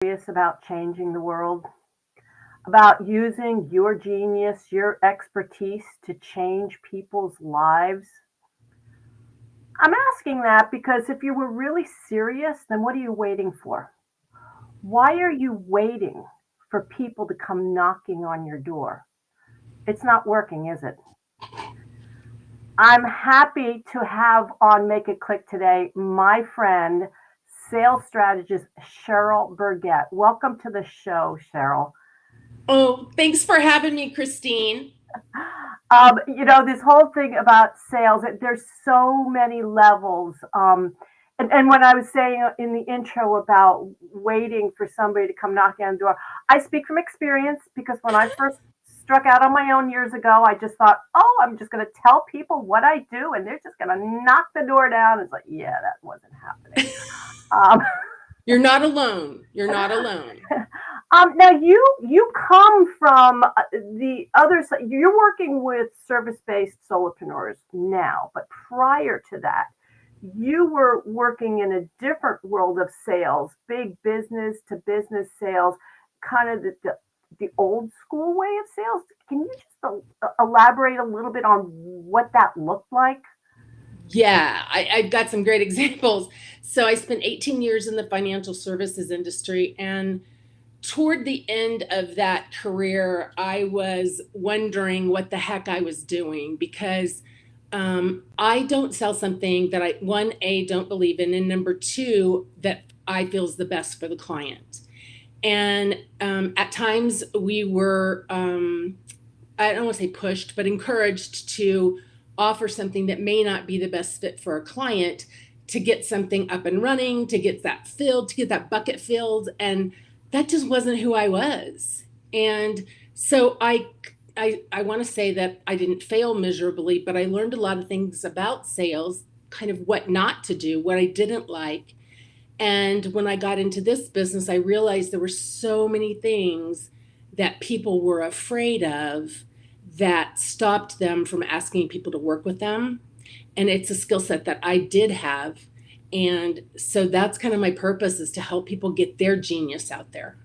Serious about changing the world, about using your genius, your expertise to change people's lives? I'm asking that because if you were really serious, then what are you waiting for? Why are you waiting for people to come knocking on your door? It's not working, is it? I'm happy to have on Make It Click today my friend, sales strategist Cheryl Burget. Welcome to the show, Cheryl. Oh, thanks for having me, Christine. This whole thing about sales, there's so many levels. And when I was saying in the intro about waiting for somebody to come knocking on the door, I speak from experience because when I first struck out on my own years ago, I just thought, oh, I'm just going to tell people what I do and they're just going to knock the door down. It's like, yeah, that wasn't happening. Um, You're not alone. You're not alone. Now you come from the other side. You're working with service-based solopreneurs now, but prior to that, you were working in a different world of sales, big business to business sales, kind of the old school way of sales. Can you just elaborate a little bit on what that looked like? Yeah, I've got some great examples. So I spent 18 years in the financial services industry, and toward the end of that career, I was wondering what the heck I was doing because I don't sell something that I, one, A, don't believe in, and number two, that I feel is the best for the client. And at times we were, I don't want to say pushed, but encouraged to offer something that may not be the best fit for a client to get something up and running, to get that filled, to get that bucket filled. And that just wasn't who I was. And so I want to say that I didn't fail miserably, but I learned a lot of things about sales, kind of what not to do, what I didn't like. And when I got into this business, I realized there were so many things that people were afraid of that stopped them from asking people to work with them. And it's a skill set that I did have. And so that's kind of my purpose, is to help people get their genius out there.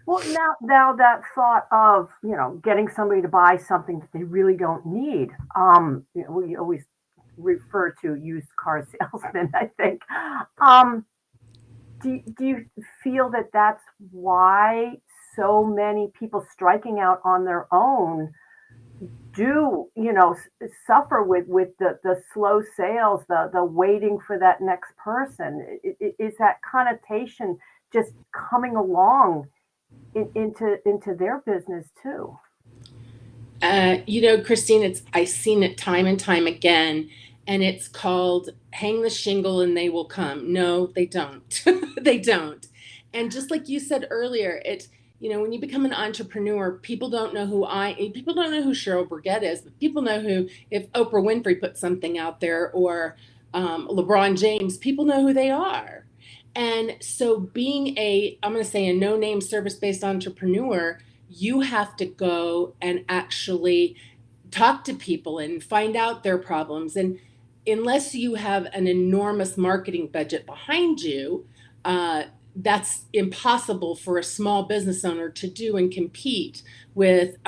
Well, now that thought of getting somebody to buy something that they really don't need. We always refer to used car salesmen. I think. Um, do you feel that that's why so many people striking out on their own do suffer with the slow sales, the waiting for that next person? Is that connotation just coming along into their business too? Christine, it's I've seen it time and time again, and it's called "hang the shingle and they will come." No, they don't. They don't. And just like you said earlier, when you become an entrepreneur, people don't know who Cheryl Burget is, but people know who, if Oprah Winfrey put something out there, or LeBron James, people know who they are. And so being I'm going to say a no name service based entrepreneur, you have to go and actually talk to people and find out their problems. And unless you have an enormous marketing budget behind you, that's impossible for a small business owner to do and compete with,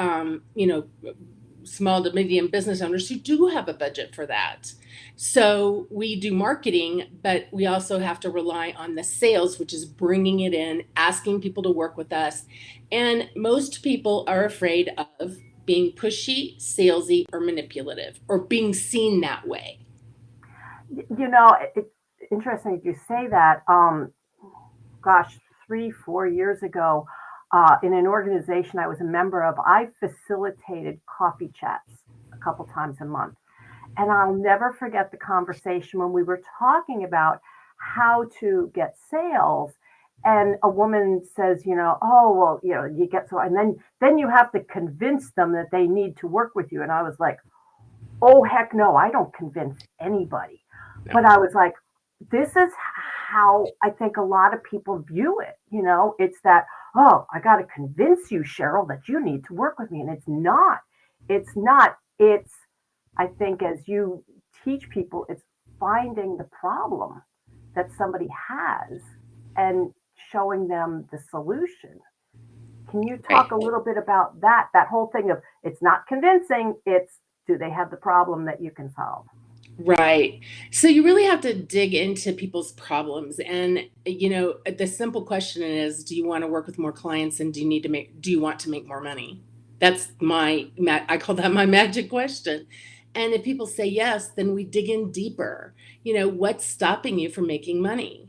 small to medium business owners who do have a budget for that. So we do marketing, but we also have to rely on the sales, which is bringing it in, asking people to work with us. And most people are afraid of being pushy, salesy, or manipulative, or being seen that way. It's interesting that you say that. Gosh, 3, 4 years ago, in an organization I was a member of, I facilitated coffee chats a couple times a month. And I'll never forget the conversation when we were talking about how to get sales. And a woman says, oh, well, you get so, and then you have to convince them that they need to work with you. And I was like, oh, heck no, I don't convince anybody. No. But I was like, this is how I think a lot of people view it. It's that, oh, I got to convince you, Cheryl, that you need to work with me. And it's not. It's not. It's, I think, as you teach people, it's finding the problem that somebody has and showing them the solution. Can you talk Right. a little bit about that whole thing of it's not convincing, it's do they have the problem that you can solve? Right. So you really have to dig into people's problems. And, the simple question is, do you want to work with more clients and do you want to make more money? That's I call that my magic question. And if people say yes, then we dig in deeper. What's stopping you from making money?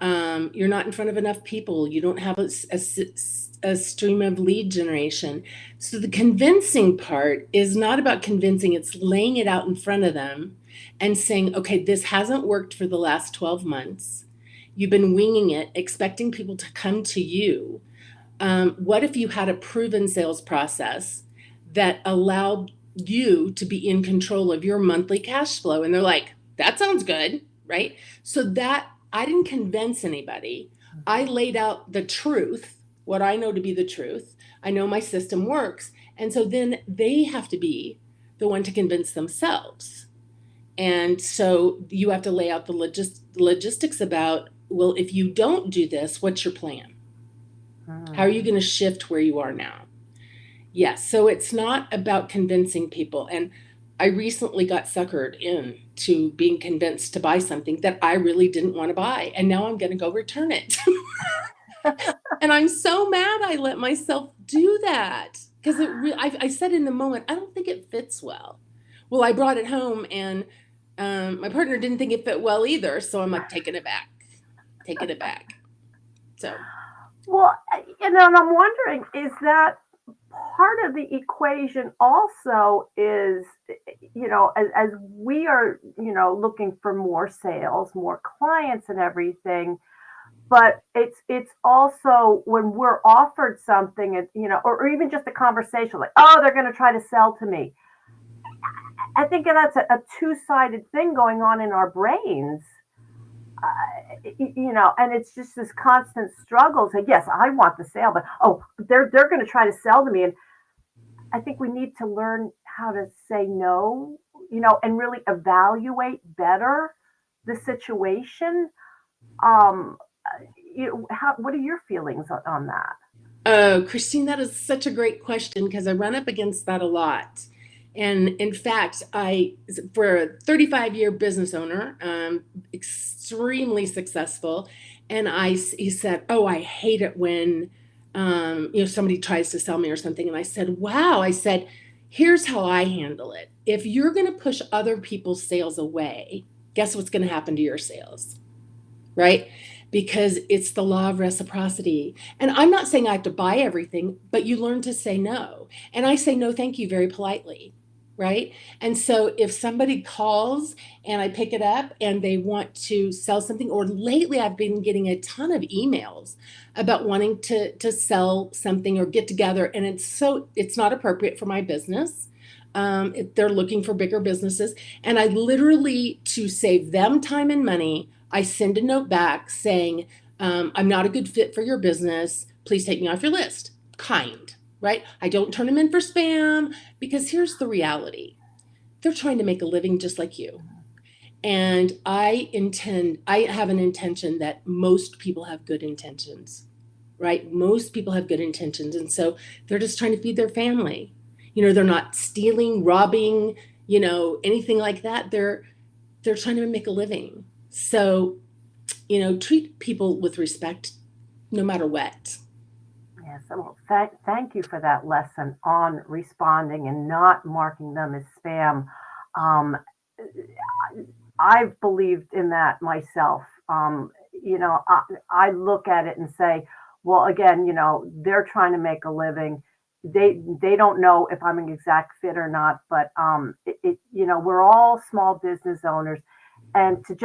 You're not in front of enough people. You don't have a stream of lead generation. So the convincing part is not about convincing, it's laying it out in front of them and saying, okay, this hasn't worked for the last 12 months. You've been winging it, expecting people to come to you. What if you had a proven sales process that allowed you to be in control of your monthly cash flow? And they're like, that sounds good, right? So that I didn't convince anybody. I laid out the truth, what I know to be the truth. I know my system works. And so then they have to be the one to convince themselves. And so you have to lay out the logistics about, well, if you don't do this, what's your plan? How are you going to shift where you are now? Yes. So it's not about convincing people. And I recently got suckered into being convinced to buy something that I really didn't want to buy. And now I'm going to go return it. And I'm so mad I let myself do that because I said in the moment, I don't think it fits well. Well, I brought it home and my partner didn't think it fit well either. So I'm like, taking it back, taking it back. So, Well, and I'm wondering, is that part of the equation also is, as we are, looking for more sales, more clients and everything, but it's also when we're offered something, and, or even just a conversation like, oh, they're going to try to sell to me. I think that's a two-sided thing going on in our brains, and it's just this constant struggle. So yes, I want the sale, but oh, they're going to try to sell to me, and I think we need to learn how to say no, and really evaluate better the situation. Um, what are your feelings on that? oh, Christine, that is such a great question because I run up against that a lot. And in fact, for a 35-year business owner, extremely successful, and he said, "Oh, I hate it when, somebody tries to sell me or something." And I said, "Wow," I said, "Here's how I handle it. If you're going to push other people's sales away, guess what's going to happen to your sales, right? Because it's the law of reciprocity. And I'm not saying I have to buy everything, but you learn to say no. And I say no, thank you very politely, right? And so if somebody calls and I pick it up and they want to sell something, or lately I've been getting a ton of emails about wanting to sell something or get together, and it's not appropriate for my business. They're looking for bigger businesses. And I literally, to save them time and money, I send a note back saying, I'm not a good fit for your business. Please take me off your list. Kind, right? I don't turn them in for spam because here's the reality. They're trying to make a living just like you. And I have an intention that most people have good intentions, right? Most people have good intentions. And so they're just trying to feed their family. They're not stealing, robbing, anything like that. They're trying to make a living. So, treat people with respect no matter what. Yes, well, thank you for that lesson on responding and not marking them as spam. Um, I've believed in that myself. I look at it and say, well, again, they're trying to make a living. They don't know if I'm an exact fit or not, but we're all small business owners, and to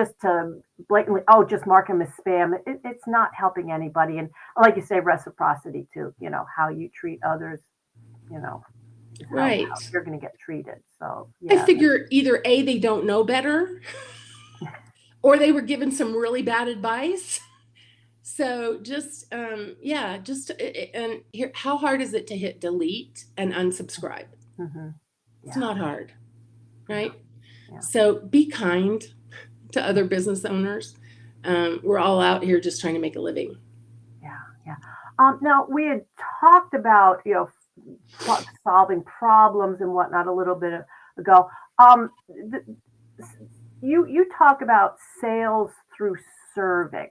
blatantly, oh, just mark them as spam, it's not helping anybody. And like you say, reciprocity too. How you treat others, you know, is how Right. you're going to get treated. So I yeah. figure either A, they don't know better, or they were given some really bad advice. So just, yeah, and here, how hard is it to hit delete and unsubscribe? Hmm. It's Yeah. not hard, Yeah. right? Yeah. So be kind to other business owners. We're all out here just trying to make a living. Yeah. Now we had talked about, solving problems and whatnot a little bit ago. You talk about sales through serving.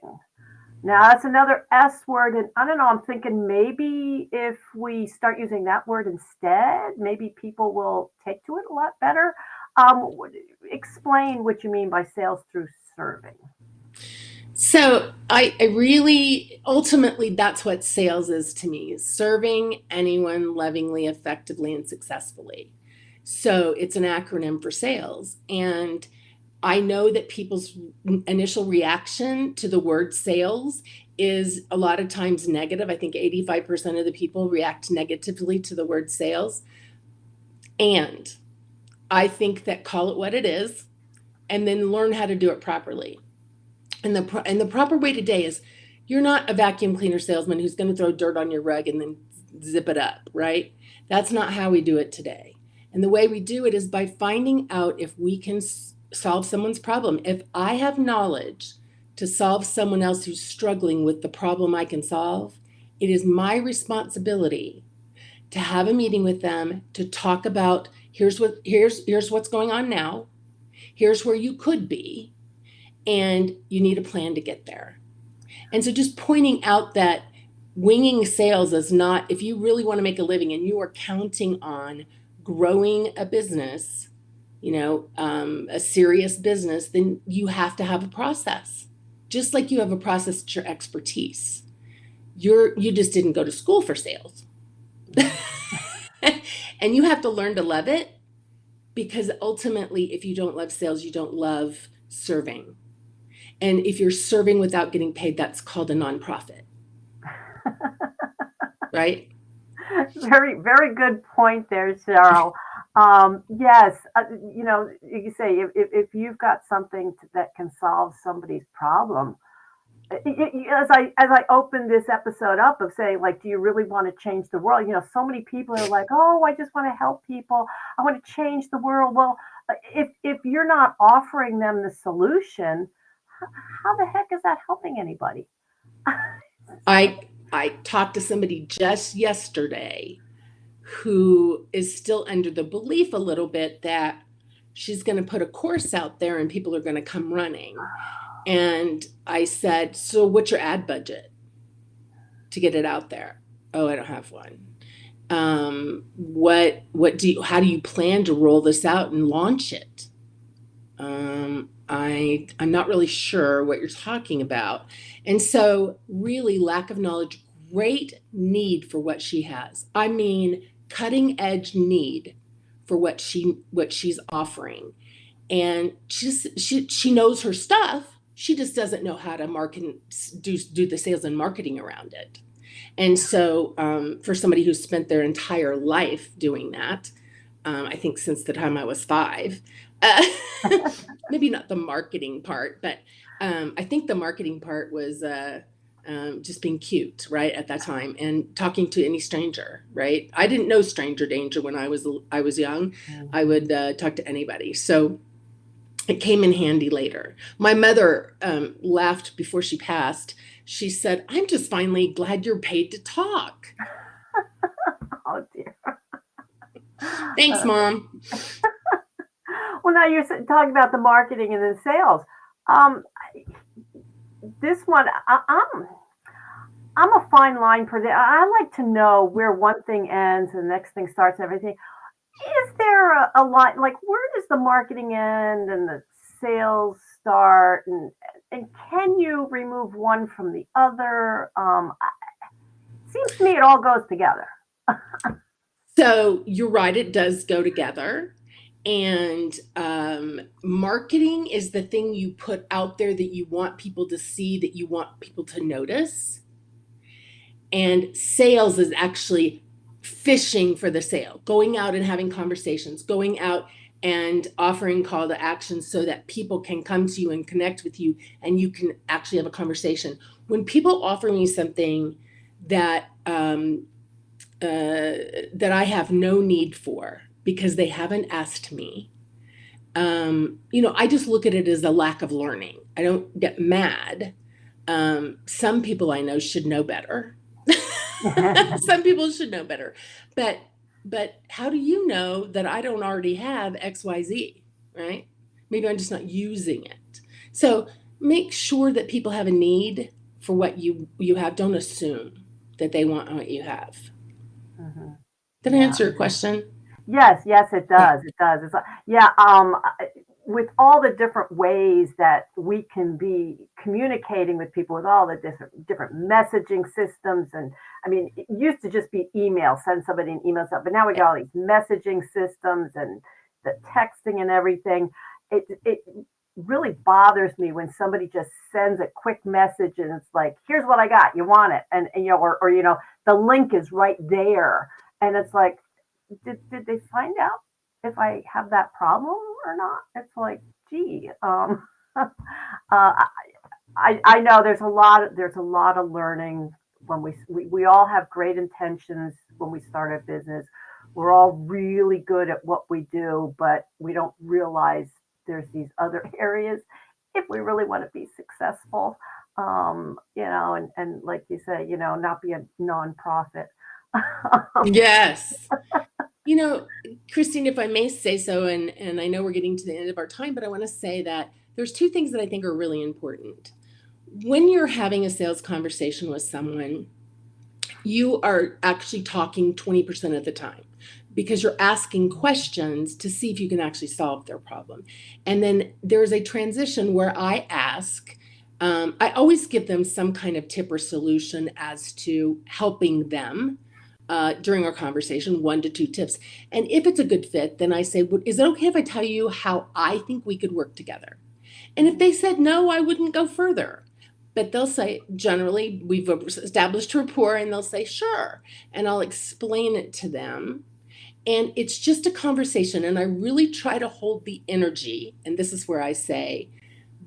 Now that's another S word, and I don't know. I'm thinking maybe if we start using that word instead, maybe people will take to it a lot better. Explain what you mean by sales through serving. So I really ultimately that's what sales is to me, is serving anyone lovingly, effectively, and successfully. So it's an acronym for sales. And I know that people's initial reaction to the word sales is a lot of times negative. I think 85% of the people react negatively to the word sales. And I think that call it what it is and then learn how to do it properly. And the proper way today is you're not a vacuum cleaner salesman who's going to throw dirt on your rug and then zip it up, right? That's not how we do it today. And the way we do it is by finding out if we can solve someone's problem. If I have knowledge to solve someone else who's struggling with the problem I can solve, it is my responsibility to have a meeting with them to talk about here's what's going on now. Here's where you could be, and you need a plan to get there. And so just pointing out that winging sales is not, if you really want to make a living and you are counting on growing a business, a serious business, then you have to have a process. Just like you have a process to your expertise. You just didn't go to school for sales. And you have to learn to love it, because ultimately, if you don't love sales, you don't love serving. And if you're serving without getting paid, that's called a nonprofit, right? Very, very good point there, Cheryl. Yes, you say if you've got something that can solve somebody's problem, as I open this episode up of saying, like, do you really want to change the world? So many people are like, oh, I just want to help people. I want to change the world. Well, if you're not offering them the solution, how the heck is that helping anybody? I talked to somebody just yesterday who is still under the belief a little bit that she's going to put a course out there and people are going to come running. And I said, so what's your ad budget to get it out there? Oh, I don't have one. How do you plan to roll this out and launch it? I'm not really sure what you're talking about. And so really lack of knowledge, great need for what she has. I mean, cutting edge need for what she's offering. And she knows her stuff. She just doesn't know how to market, do the sales and marketing around it. And so for somebody who's spent their entire life doing that, I think since the time I was 5, maybe not the marketing part, but I think the marketing part was just being cute, right, at that time, and talking to any stranger, right? I didn't know stranger danger when I was young. I would talk to anybody. So it came in handy later. My mother laughed before she passed. She said, I'm just finally glad you're paid to talk. Oh, dear. Thanks, Mom. Well, now you're talking about the marketing and the sales. Um, this one, I'm a fine line person. I like to know where one thing ends and the next thing starts and everything. Is there a line, like, where does the marketing end and the sales start, and can you remove one from the other? Seems to me it all goes together. So you're right, it does go together. And marketing is the thing you put out there that you want people to see, that you want people to notice. And sales is actually fishing for the sale, going out and having conversations, going out and offering call to action so that people can come to you and connect with you and you can actually have a conversation. When people offer me something that that I have no need for because they haven't asked me, I just look at it as a lack of learning. I don't get mad. Some people I know should know better. Some people should know better. But how do you know that I don't already have XYZ, right? Maybe I'm just not using it. So make sure that people have a need for what you have. Don't assume that they want what you have. Mhm. Did I Yeah. answer your question? Yes, yes, it Okay. does. It does. It's like, yeah, with all the different ways that we can be communicating with people with all the different messaging systems, and I mean, it used to just be email, send somebody an email stuff, but now we got all these messaging systems and the texting and everything. It really bothers me when somebody just sends a quick message and it's like, "Here's what I got. You want it?" And or the link is right there, and it's like, did they find out if I have that problem or not? It's like, gee, I know there's a lot of learning when we all have great intentions when we start a business. We're all really good at what we do, but we don't realize there's these other areas if we really want to be successful. And like you say, not be a nonprofit. Yes. You know, Christine, if I may say so, and I know we're getting to the end of our time, but I want to say that there's two things that I think are really important. When you're having a sales conversation with someone, you are actually talking 20% of the time because you're asking questions to see if you can actually solve their problem. And then there's a transition where I ask, I always give them some kind of tip or solution as to helping them during our conversation, 1 to 2 tips. And if it's a good fit, then I say, is it okay if I tell you how I think we could work together? And if they said no, I wouldn't go further. But they'll say, generally, we've established rapport, and they'll say, sure. And I'll explain it to them. And it's just a conversation. And I really try to hold the energy. And this is where I say,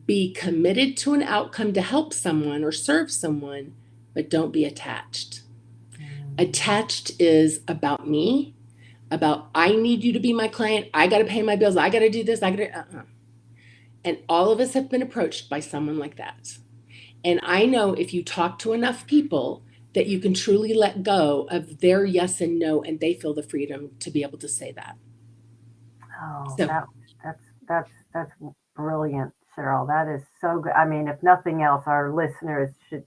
be committed to an outcome to help someone or serve someone, but don't be attached. Attached is about me, about I need you to be my client. I got to pay my bills. I got to do this. I got to. And all of us have been approached by someone like that. And I know if you talk to enough people that you can truly let go of their yes and no, and they feel the freedom to be able to say that. Oh, So, that's brilliant, Cheryl. That is so good. I mean, if nothing else, our listeners should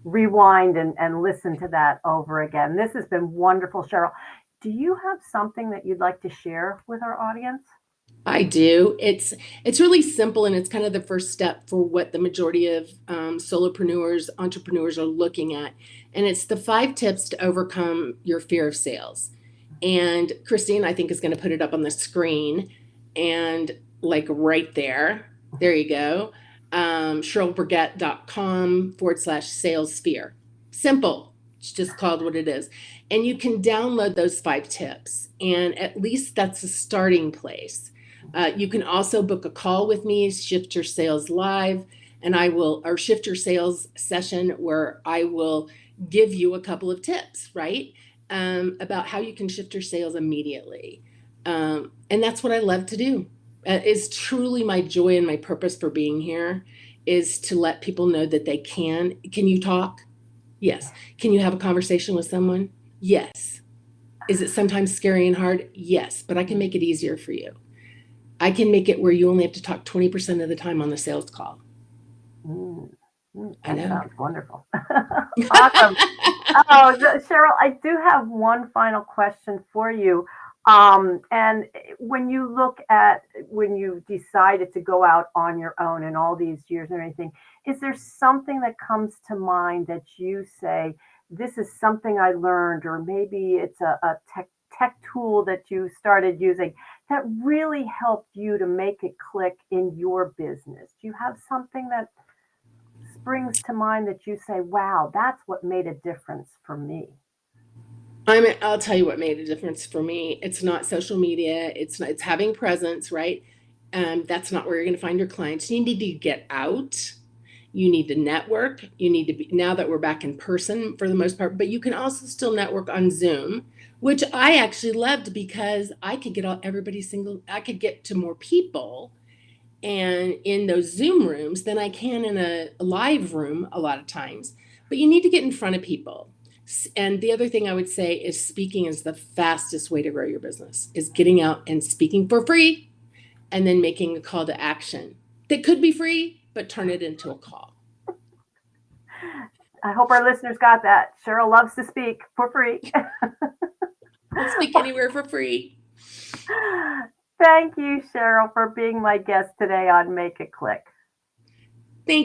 rewind and listen to that over again. This has been wonderful, Cheryl. Do you have something that you'd like to share with our audience? I do. It's really simple, and it's kind of the first step for what the majority of solopreneurs, entrepreneurs are looking at, and it's the 5 tips to overcome your fear of sales. And Christine, I think, is going to put it up on the screen, and like right there, there you go. CherylBurget.com/sales fear. Simple. It's just called what it is. And you can download those 5 tips, and at least that's a starting place. You can also book a call with me, Shift Your Sales Live, and or Shift Your Sales session, where I will give you a couple of tips, right? About how you can shift your sales immediately. And that's what I love to do. It's truly my joy and my purpose for being here is to let people know that they can. Can you talk? Yes. Can you have a conversation with someone? Yes. Is it sometimes scary and hard? Yes, but I can make it easier for you. I can make it where you only have to talk 20% of the time on the sales call. Mm, I that know. sounds wonderful. Awesome. Oh, Cheryl, I do have one final question for you. And when you decided to go out on your own in all these years and everything, is there something that comes to mind that you say, this is something I learned, or maybe it's a tech tool that you started using that really helped you to make it click in your business? Do you have something that springs to mind that you say, wow, that's what made a difference for me? I'll tell you what made a difference for me. It's not social media. It's having presence, right? That's not where you're going to find your clients. You need to get out. You need to network. You need to be, now that we're back in person for the most part, but you can also still network on Zoom, which I actually loved because I could get I could get to more people and in those Zoom rooms than I can in a live room a lot of times. But you need to get in front of people. And the other thing I would say is speaking is the fastest way to grow your business, is getting out and speaking for free and then making a call to action that could be free, but turn it into a call. I hope our listeners got that. Cheryl loves to speak for free. We'll speak anywhere for free. Thank you, Cheryl, for being my guest today on Make It Click.